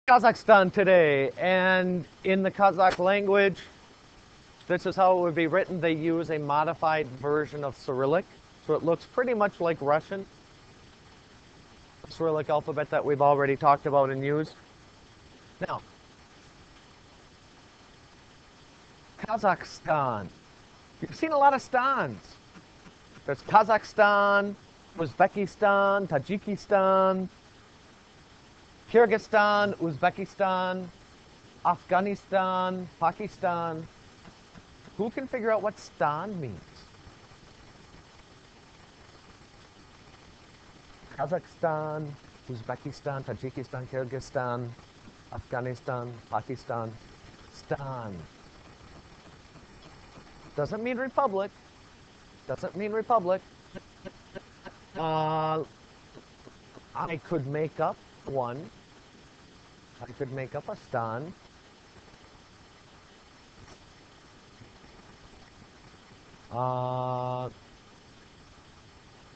Kazakhstan today, and in the Kazakh language, this is how it would be written. They use a modified version of Cyrillic, so it looks pretty much like Russian, the Cyrillic alphabet that we've already talked about and used. Now, Kazakhstan. You've seen a lot of stans. There's Kazakhstan, Uzbekistan, Tajikistan, Kyrgyzstan, Uzbekistan, Afghanistan, Pakistan. Who can figure out what stan means? Kazakhstan, Uzbekistan, Tajikistan, Kyrgyzstan, Afghanistan, Pakistan. Stan. Doesn't mean republic. Doesn't mean republic. I could make up one. I could make up a stan.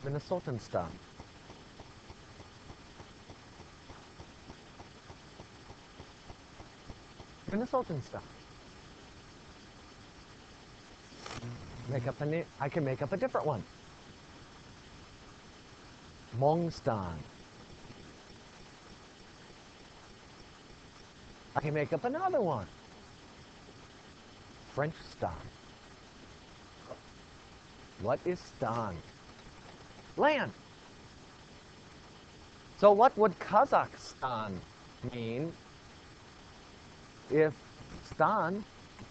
Minnesotan stan. Minnesotan stan. I can make up a different one. Mongstan. I can make up another one. French stan. What is stan? Land. So what would Kazakhstan mean if stan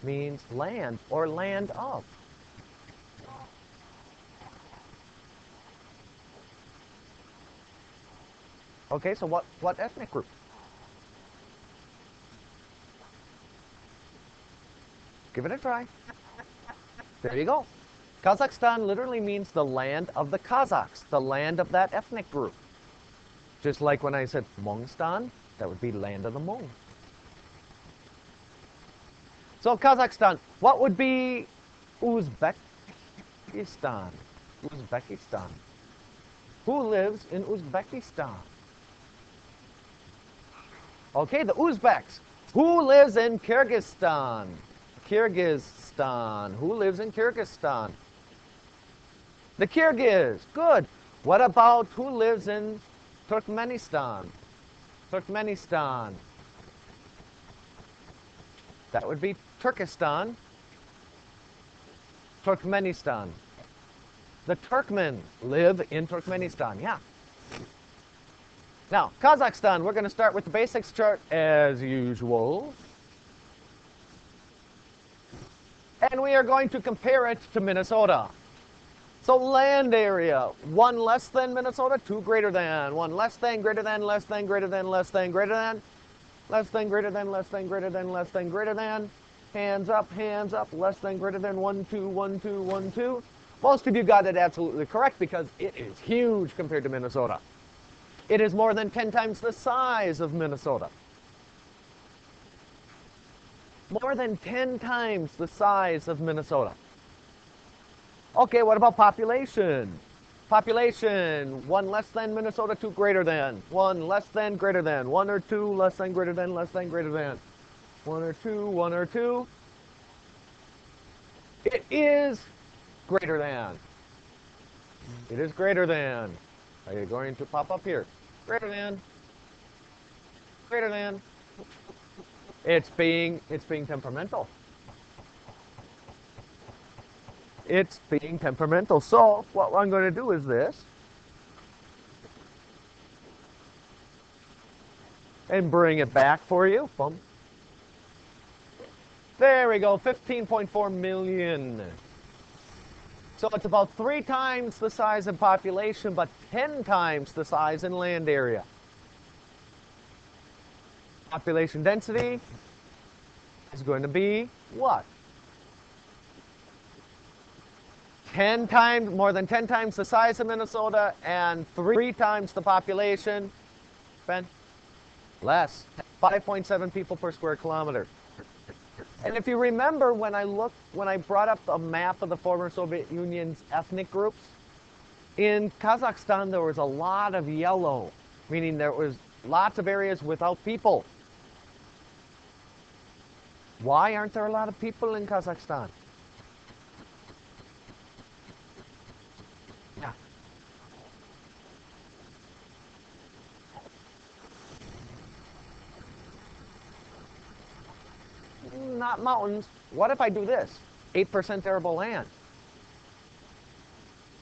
means land or land of? Okay, so what ethnic group? Give it a try. There you go. Kazakhstan literally means the land of the Kazakhs, the land of that ethnic group. Just like when I said Mongstan, that would be land of the Hmong. So Kazakhstan, what would be Uzbekistan? Uzbekistan. Who lives in Uzbekistan? Okay, the Uzbeks. Who lives in Kyrgyzstan? Kyrgyzstan. Who lives in Kyrgyzstan? The Kyrgyz. Good. What about who lives in Turkmenistan? Turkmenistan. That would be Turkestan. Turkmenistan. The Turkmen live in Turkmenistan. Yeah. Now, Kazakhstan, we're going to start with the basics chart as usual. And we are going to compare it to Minnesota. So land area, 1 less than Minnesota, 2 greater than, 1 less than, greater than, less than, greater than, less than, greater than, less than, greater than, less than, greater than, less than, greater than, hands up, less than, greater than, 1, 2, 1, 2, 1, 2. Most of you got it absolutely correct because it is huge compared to Minnesota. It is more than 10 times the size of Minnesota. More than 10 times the size of Minnesota. Okay, what about population? Population, 1 less than Minnesota, 2 greater than. 1 less than, greater than. 1 or 2 less than, greater than, less than, greater than. 1 or 2, 1 or 2. It is greater than. It is greater than. Are you going to pop up here? Greater than. Greater than. It's being temperamental. It's being temperamental. So what I'm going to do is this. And bring it back for you. Boom. There we go, 15.4 million. So it's about 3 times the size in population, but 10 times the size in land area. Population density is going to be what? 10 times, more than 10 times the size of Minnesota and 3 times the population. Ben? Less. 5.7 people per square kilometer. And if you remember when I brought up a map of the former Soviet Union's ethnic groups, in Kazakhstan there was a lot of yellow, meaning there was lots of areas without people. Why aren't there a lot of people in Kazakhstan? Yeah. Not mountains. What if I do this? 8% arable land.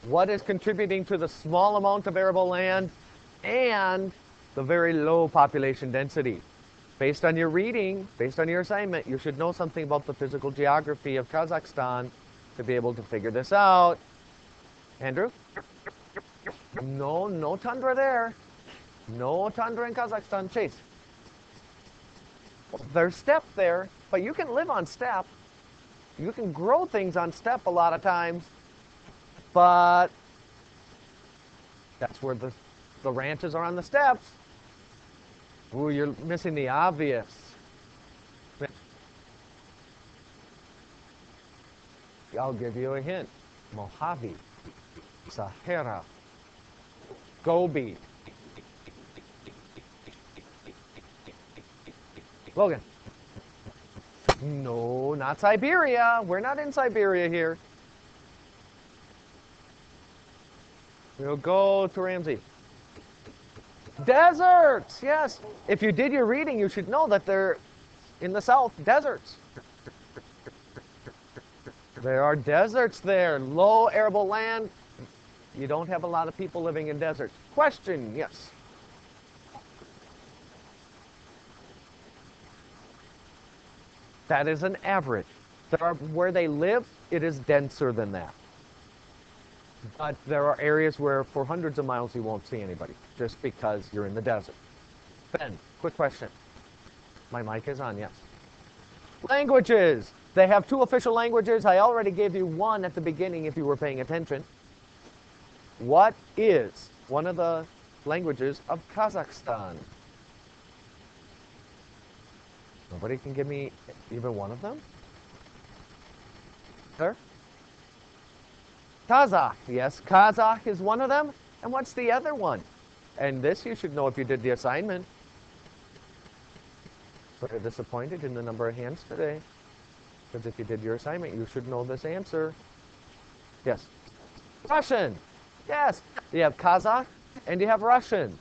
What is contributing to the small amount of arable land and the very low population density? Based on your reading, based on your assignment, you should know something about the physical geography of Kazakhstan to be able to figure this out. Andrew? No, no tundra there. No tundra in Kazakhstan. Chase? Well, there's steppe there, but you can live on steppe. You can grow things on steppe a lot of times, but that's where the ranches are on the steppes. Ooh, you're missing the obvious. I'll give you a hint. Mojave, Sahara, Gobi. Logan. No, not Siberia. We're not in Siberia here. We'll go to Ramsey. Deserts, yes. If you did your reading, you should know that they're in the south, deserts. There are deserts there, low arable land. You don't have a lot of people living in deserts. Question, yes. That is an average. Where they live, it is denser than that. But there are areas where for hundreds of miles you won't see anybody, just because you're in the desert. Ben, quick question. My mic is on, yes. Languages. They have 2 official languages. I already gave you one at the beginning if you were paying attention. What is one of the languages of Kazakhstan? Nobody can give me even one of them? Sir? Kazakh, yes, Kazakh is one of them. And what's the other one? And this you should know if you did the assignment. But I'm disappointed in the number of hands today. Because if you did your assignment, you should know this answer. Yes. Russian. Yes. You have Kazakh and you have Russian.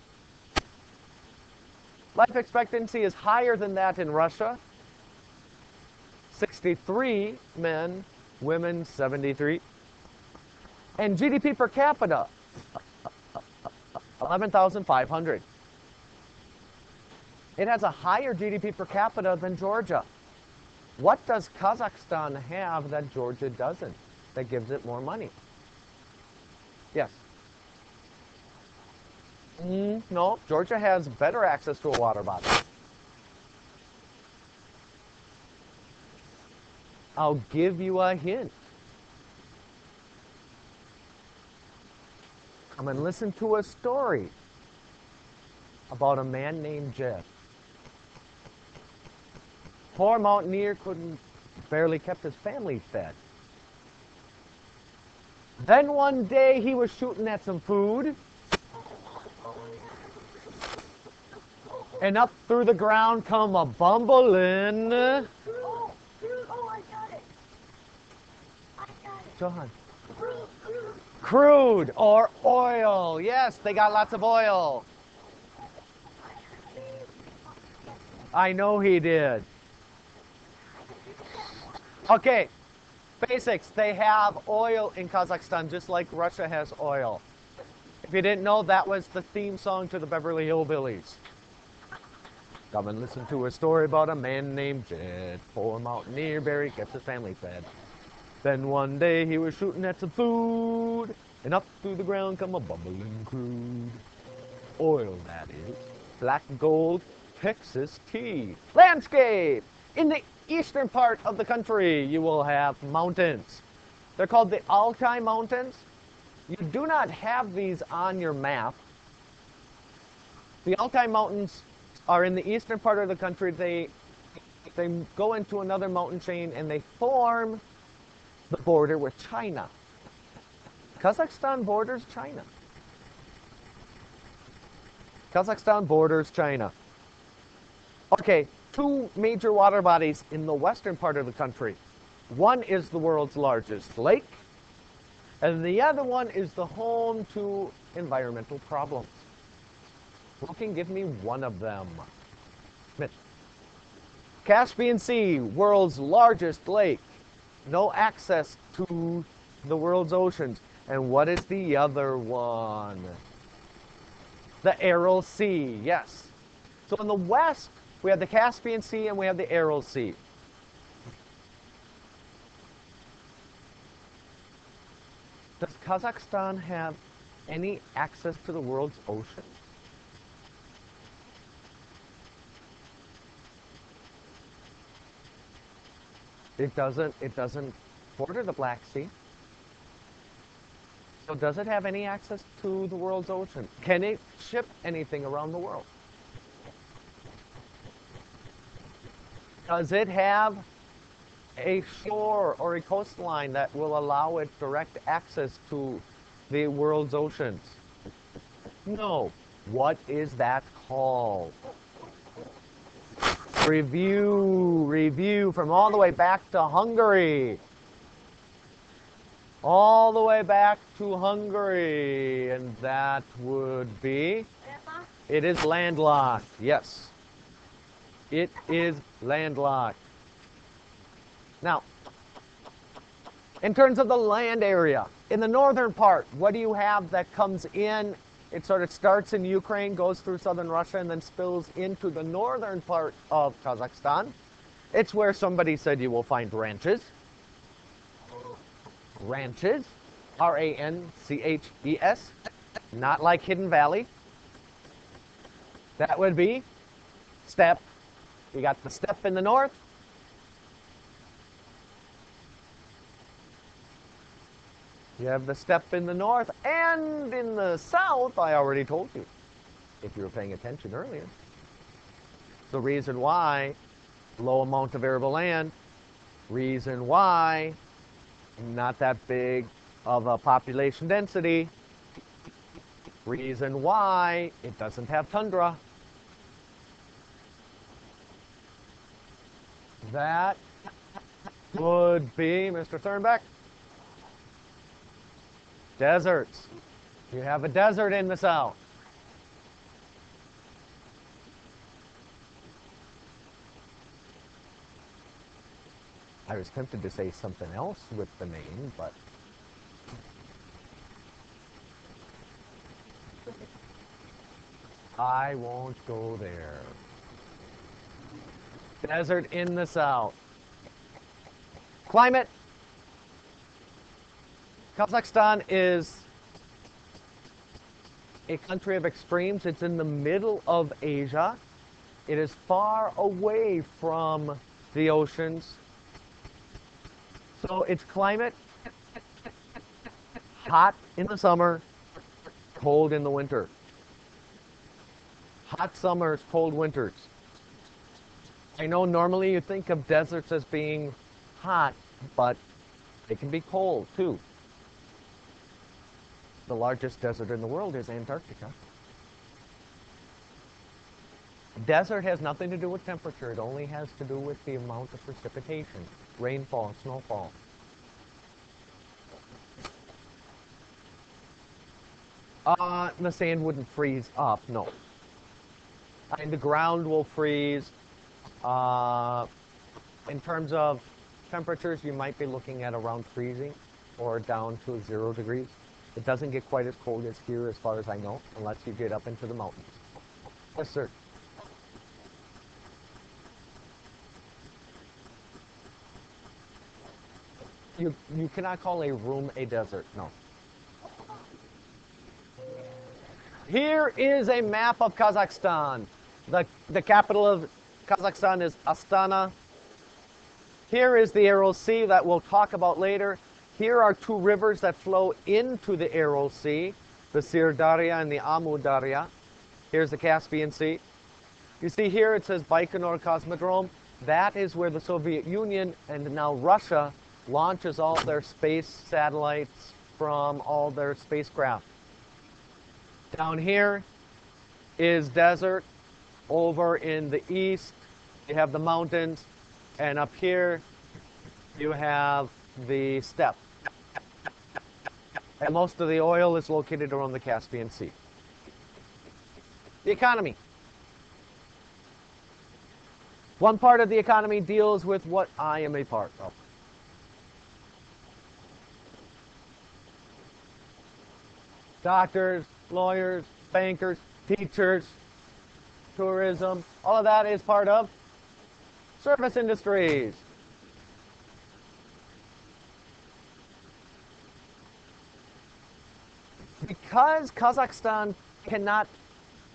Life expectancy is higher than that in Russia. 63 men, women 73. And GDP per capita, 11,500. It has a higher GDP per capita than Georgia. What does Kazakhstan have that Georgia doesn't, that gives it more money? Yes. No, Georgia has better access to a water body. I'll give you a hint. Come and listen to a story about a man named Jeff. Poor mountaineer barely kept his family fed. Then one day he was shooting at some food, and up through the ground come a bumbling. Oh, I got it. John. Crude or oil. Yes, they got lots of oil. I know he did. Okay, basics. They have oil in Kazakhstan just like Russia has oil. If you didn't know, that was the theme song to the Beverly Hillbillies. Come and listen to a story about a man named Jed. Poor mountaineer, barely kept his family fed. Then one day he was shooting at some food, and up through the ground come a bubbling crude. Oil, that is. Black gold, Texas tea. Landscape! In the eastern part of the country, you will have mountains. They're called the Altai Mountains. You do not have these on your map. The Altai Mountains are in the eastern part of the country. They go into another mountain chain and they form the border with China. Kazakhstan borders China. Kazakhstan borders China. Okay, two major water bodies in the western part of the country. One is the world's largest lake, and the other one is the home to environmental problems. Who can give me one of them? Mitch. Caspian Sea, world's largest lake. No access to the world's oceans. And what is the other one? The Aral Sea, yes. So in the west, we have the Caspian Sea and we have the Aral Sea. Does Kazakhstan have any access to the world's ocean? It doesn't border the Black Sea. So does it have any access to the world's ocean? Can it ship anything around the world? Does it have a shore or a coastline that will allow it direct access to the world's oceans? No. What is that called? Review from all the way back to Hungary. All the way back to Hungary, and that would be, it is landlocked, yes. It is landlocked. Now, in terms of the land area, in the northern part, what do you have that comes in? It sort of starts in Ukraine, goes through southern Russia, and then spills into the northern part of Kazakhstan. It's where somebody said you will find ranches. Ranches, R-A-N-C-H-E-S, not like Hidden Valley. That would be steppe. You got the steppe in the north. You have the steppe in the north, and in the south, I already told you, if you were paying attention earlier. The reason why, low amount of arable land, reason why, not that big of a population density, reason why it doesn't have tundra. That would be, Mr. Thornbeck, deserts. You have a desert in the south. I was tempted to say something else with the name, but I won't go there. Desert in the south. Climate. Kazakhstan is a country of extremes. It's in the middle of Asia. It is far away from the oceans. So its climate, hot in the summer, cold in the winter. Hot summers, cold winters. I know normally you think of deserts as being hot, but they can be cold too. The largest desert in the world is Antarctica. Desert has nothing to do with temperature. It only has to do with the amount of precipitation, rainfall, snowfall. The sand wouldn't freeze up, no. And the ground will freeze. In terms of temperatures, you might be looking at around freezing or down to 0 degrees. It doesn't get quite as cold as here, as far as I know, unless you get up into the mountains. Yes, sir. You cannot call a room a desert, no. Here is a map of Kazakhstan. The capital of Kazakhstan is Astana. Here is the Aral Sea that we'll talk about later. Here are two rivers that flow into the Aral Sea, the Sir Darya and the Amu Darya. Here's the Caspian Sea. You see here it says Baikonur Cosmodrome. That is where the Soviet Union and now Russia launches all their space satellites from all their spacecraft. Down here is desert. Over in the east, you have the mountains, and up here, you have the steppe. And most of the oil is located around the Caspian Sea. The economy. One part of the economy deals with what I am a part of. Doctors, lawyers, bankers, teachers, tourism, all of that is part of service industries. Because Kazakhstan cannot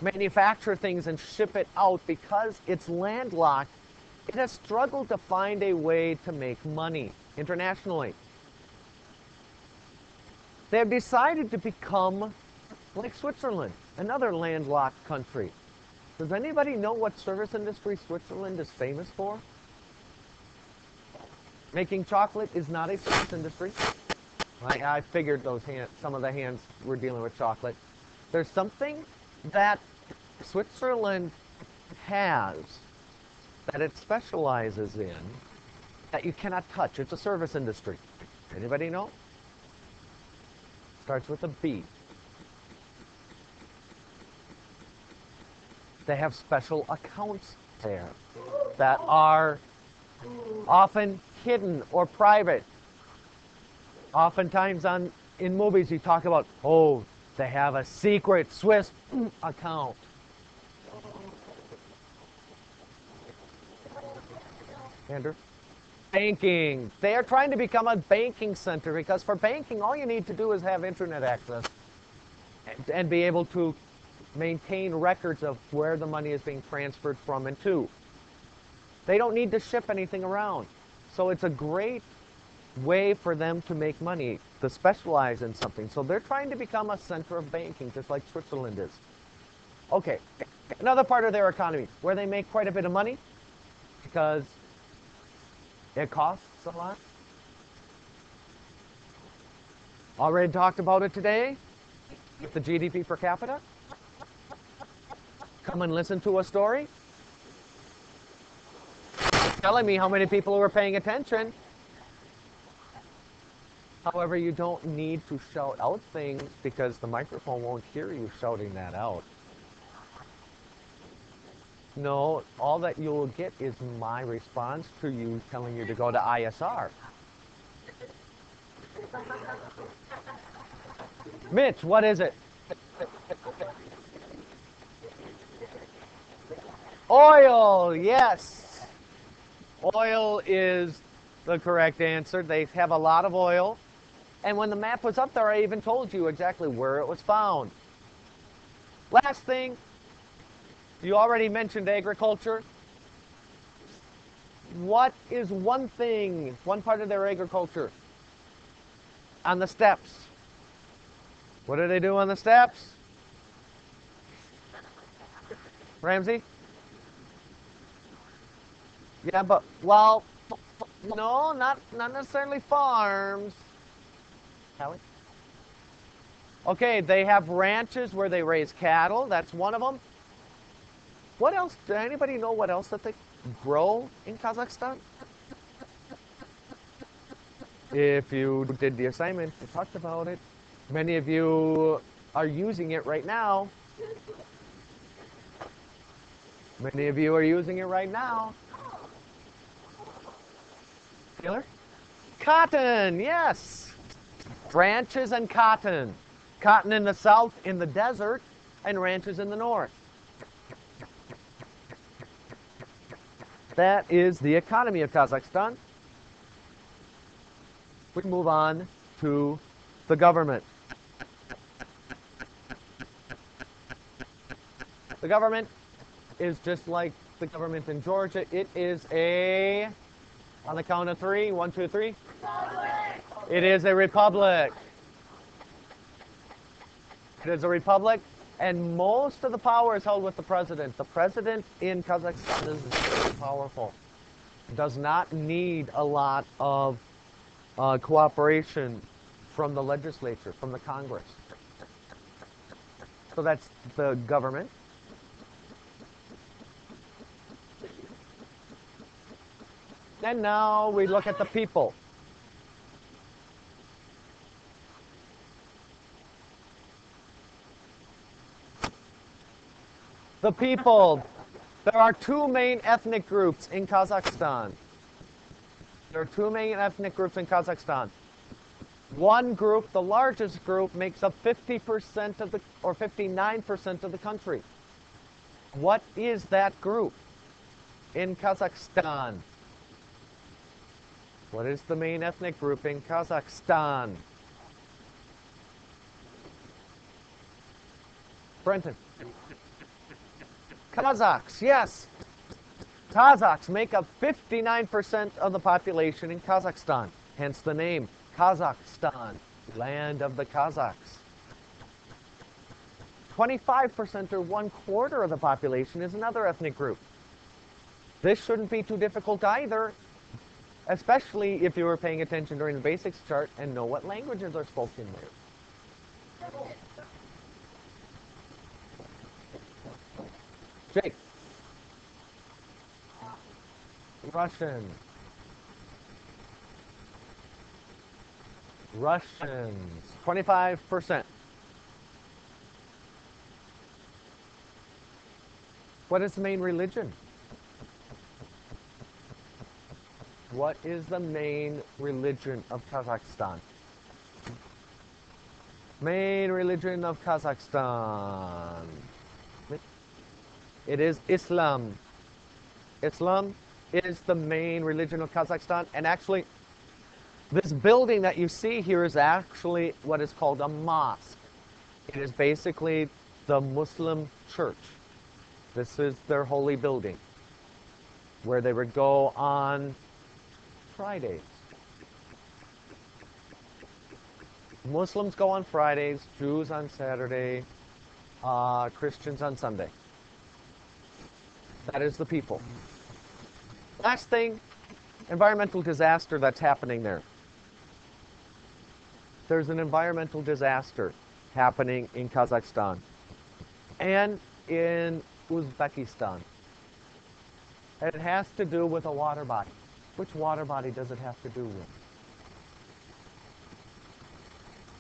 manufacture things and ship it out because it's landlocked, it has struggled to find a way to make money internationally. They have decided to become like Switzerland, another landlocked country. Does anybody know what service industry Switzerland is famous for? Making chocolate is not a service industry. I figured some of the hands were dealing with chocolate. There's something that Switzerland has that it specializes in that you cannot touch. It's a service industry. Anybody know? Starts with a B. They have special accounts there that are often hidden or private. Oftentimes in movies you talk about, oh, they have a secret Swiss account. Andrew? Banking. They are trying to become a banking center because for banking, all you need to do is have internet access and be able to maintain records of where the money is being transferred from and to. They don't need to ship anything around. So it's a great way for them to make money, to specialize in something. So they're trying to become a center of banking, just like Switzerland is. Okay, another part of their economy where they make quite a bit of money because it costs a lot. Already talked about it today with the GDP per capita. Come and listen to a story. Telling me how many people were paying attention. However, you don't need to shout out things because the microphone won't hear you shouting that out. No, all that you will get is my response to you telling you to go to ISR. Mitch, what is it? Oil, yes. Oil is the correct answer. They have a lot of oil. And when the map was up there, I even told you exactly where it was found. Last thing, you already mentioned agriculture. What is one thing, one part of their agriculture? On the steppes. What do they do on the steppes? Ramsey? Yeah, but, well, no, not necessarily farms. Hallie? Okay, they have ranches where they raise cattle. That's one of them. What else? Does anybody know what else that they grow in Kazakhstan? If you did the assignment, we talked about it. Many of you are using it right now. Many of you are using it right now. Taylor? Cotton, yes. Ranches and cotton. Cotton in the south in the desert and ranches in the north. That is the economy of Kazakhstan. We move on to the government. The government is just like the government in Georgia. It is a, on the count of three, 1, 2, 3. It is a republic. It is a republic, and most of the power is held with the president. The president in Kazakhstan is very powerful. Does not need a lot of cooperation from the legislature, from the Congress. So that's the government. And now we look at the people. The people. There are two main ethnic groups in Kazakhstan. There are two main ethnic groups in Kazakhstan. One group, the largest group, makes up 50% of the, or 59% of the country. What is that group in Kazakhstan? What is the main ethnic group in Kazakhstan? Brenton. Kazakhs, yes. Kazakhs make up 59% of the population in Kazakhstan, hence the name, Kazakhstan, land of the Kazakhs. 25% or 1/4 of the population is another ethnic group. This shouldn't be too difficult either, especially if you were paying attention during the basics chart and know what languages are spoken there. Jake. Russian. Russians. 25%. What is the main religion? What is the main religion of Kazakhstan? Main religion of Kazakhstan. It is Islam. Islam is the main religion of Kazakhstan. And actually, this building that you see here is actually what is called a mosque. It is basically the Muslim church. This is their holy building, where they would go on Fridays. Muslims go on Fridays, Jews on Saturday, Christians on Sunday. That is the people. Last thing, environmental disaster that's happening there. There's an environmental disaster happening in Kazakhstan and in Uzbekistan. It has to do with a water body. Which water body does it have to do with?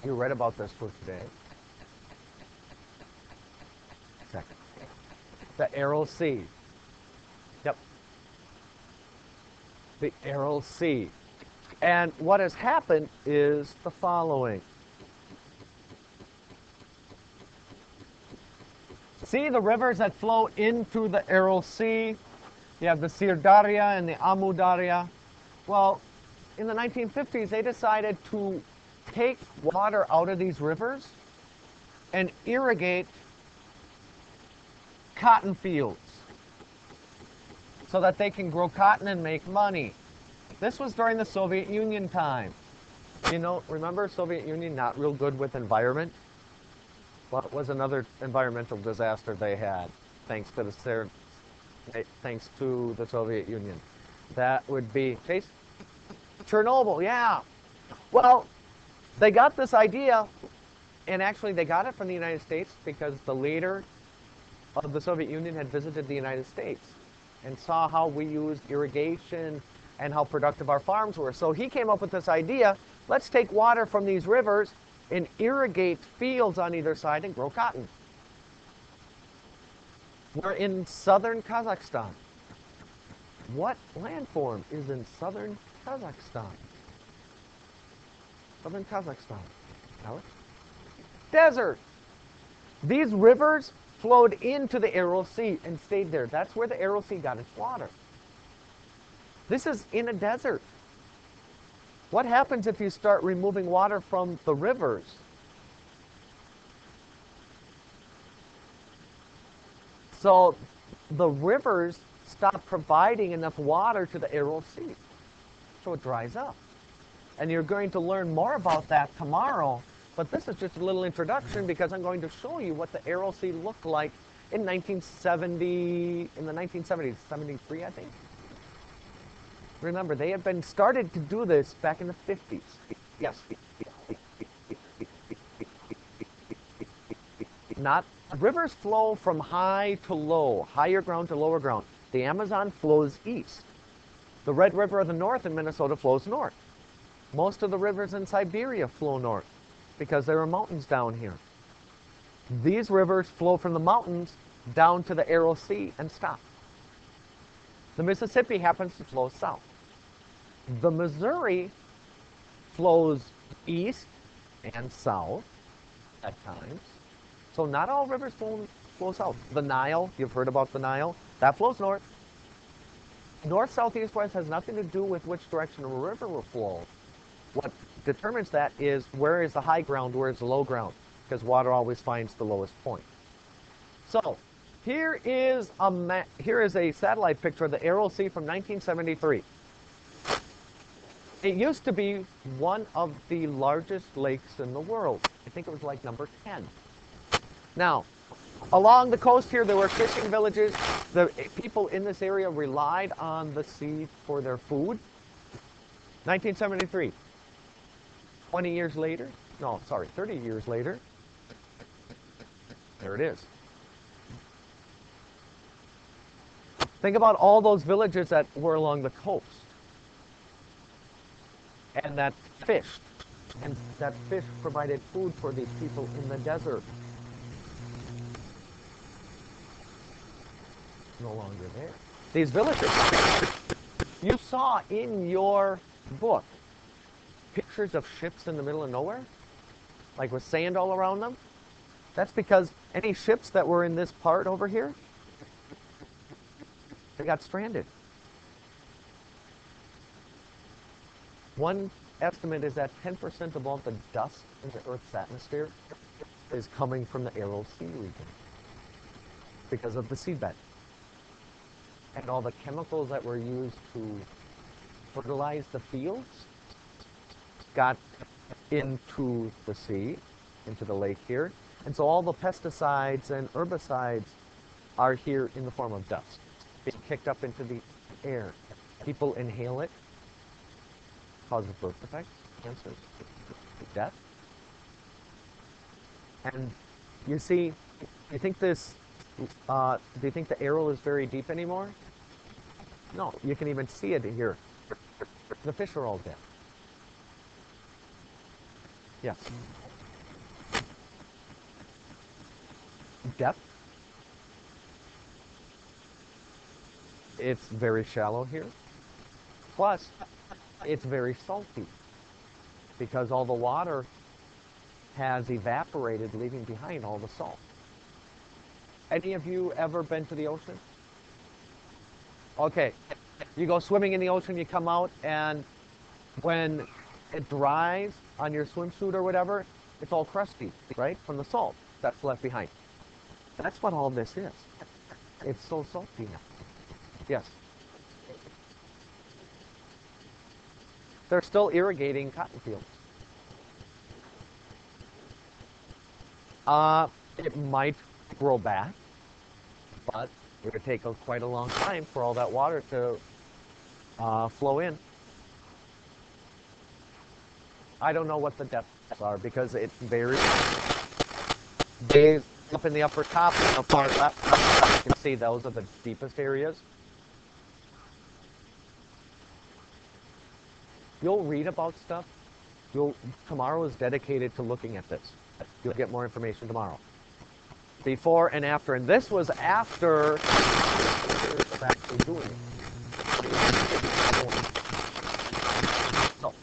You read about this for today. Second. The Aral Sea. Yep. The Aral Sea. And what has happened is the following. See the rivers that flow into the Aral Sea? You have the Sirdarya and the Amu Darya. Well, in the 1950s, they decided to take water out of these rivers and irrigate cotton fields so that they can grow cotton and make money. This was during the Soviet Union time. You know, remember Soviet Union not real good with environment? What was another environmental disaster they had thanks to the Soviet Union? That would be Chase? Chernobyl, yeah. Well, they got this idea, and actually they got it from the United States because the leader of the Soviet Union had visited the United States and saw how we used irrigation and how productive our farms were. So he came up with this idea, let's take water from these rivers and irrigate fields on either side and grow cotton. We're in southern Kazakhstan. What landform is in southern Kazakhstan? Southern Kazakhstan. Alex? Desert. These rivers flowed into the Aral Sea and stayed there. That's where the Aral Sea got its water. This is in a desert. What happens if you start removing water from the rivers? So the rivers stop providing enough water to the Aral Sea. So it dries up. And you're going to learn more about that tomorrow. But this is just a little introduction because I'm going to show you what the Aral Sea looked like in 1970, in the 1970s, 73, I think. Remember, they had been started to do this back in the 50s. Yes. Not rivers flow from high to low, higher ground to lower ground. The Amazon flows east. The Red River of the North in Minnesota flows north. Most of the rivers in Siberia flow north because there are mountains down here. These rivers flow from the mountains down to the Aral Sea and stop. The Mississippi happens to flow south. The Missouri flows east and south at times. So not all rivers flow south. The Nile, you've heard about the Nile, that flows north. North, south, east, west has nothing to do with which direction a river will flow. What determines that is where is the high ground, where is the low ground, because water always finds the lowest point. So here is a satellite picture of the Aral Sea from 1973. It used to be one of the largest lakes in the world. I think it was like number 10. Now, along the coast here, there were fishing villages. The people in this area relied on the sea for their food. 1973. 20 years later, no, sorry, 30 years later, there it is. Think about all those villages that were along the coast and that fished, and that fish provided food for these people in the desert. No longer there. These villages, you saw in your book pictures of ships in the middle of nowhere, like with sand all around them. That's because any ships that were in this part over here, they got stranded. One estimate is that 10% of all the dust in the Earth's atmosphere is coming from the Aral Sea region because of the seabed. And all the chemicals that were used to fertilize the fields got into the sea, into the lake here. And so all the pesticides and herbicides are here in the form of dust, being kicked up into the air. People inhale it, causes birth defects, cancers, death. And you see, you think this, do you think the Aral is very deep anymore? No, you can even see it here. The fish are all dead. Yes. Depth. It's very shallow here. Plus, it's very salty because all the water has evaporated, leaving behind all the salt. Any of you ever been to the ocean? Okay, you go swimming in the ocean, you come out, and when it dries on your swimsuit or whatever, it's all crusty, right, from the salt that's left behind. That's what all this is. It's so salty now. Yes? They're still irrigating cotton fields. It might grow back, but it would take quite a long time for all that water to flow in. I don't know what the depths are because it varies. They up in the upper top, in the far left, you can see those are the deepest areas. You'll read about stuff. Tomorrow is dedicated to looking at this. You'll get more information tomorrow. Before and after, and this was after actually doing it. So,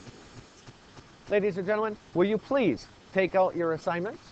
ladies and gentlemen, will you please take out your assignments?